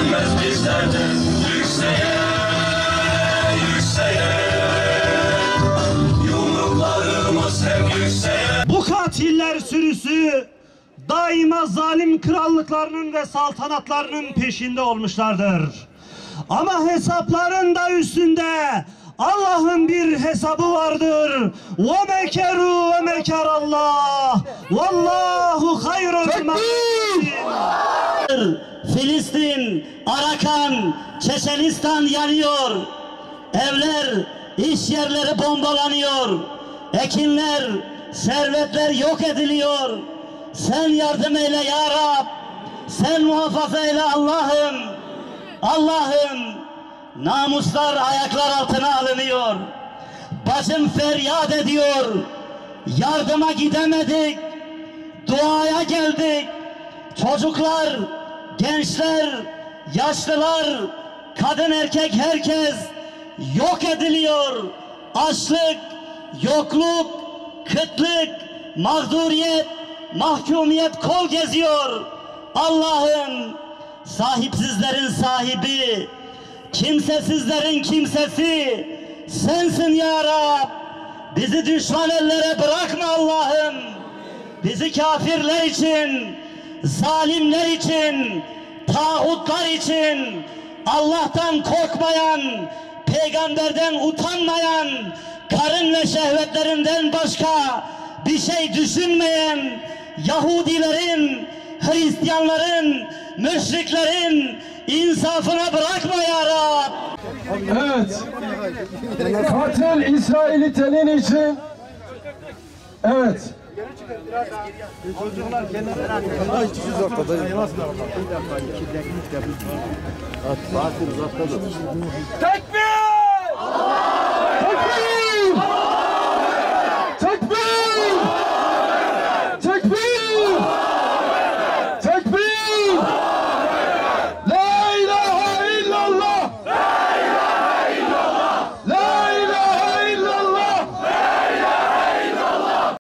tükenmez bizlerden yükseğe, yükseğe. Yumruklarımız hep yükseğe. Bu katiller sürüsü daima zalim krallıklarının ve saltanatlarının peşinde olmuşlardır. Ama hesapların da üstünde Allah'ın bir hesabı vardır. وَمَكَرُوا وَمَكَرَ اللّٰهِ وَاللّٰهُ خَيْرٌ مَكِيرٌ. Filistin, Arakan, Çeçenistan yanıyor. Evler, iş yerleri bombalanıyor. Ekinler, servetler yok ediliyor. Sen yardım eyle ya Rab. Sen muhafaza eyle Allah'ım. Allah'ım, namuslar ayaklar altına alınıyor. Bacım feryat ediyor. Yardıma gidemedik. Duaya geldik. Çocuklar, gençler, yaşlılar, kadın erkek herkes yok ediliyor. Açlık, yokluk, kıtlık, mağduriyet, mahkumiyet kol geziyor. Allah'ım, sahipsizlerin sahibi, kimsesizlerin kimsesi sensin ya Rab. Bizi düşman ellere bırakma Allah'ım. Bizi kafirler için, zalimler için, tağutlar için, Allah'tan korkmayan, peygamberden utanmayan, karın ve şehvetlerinden başka bir şey düşünmeyen Yahudilerin, Hristiyanların, müşriklerin insafına bırakma ya Rab. Evet. Katil İsrail'i telin için. Evet. Tekbir!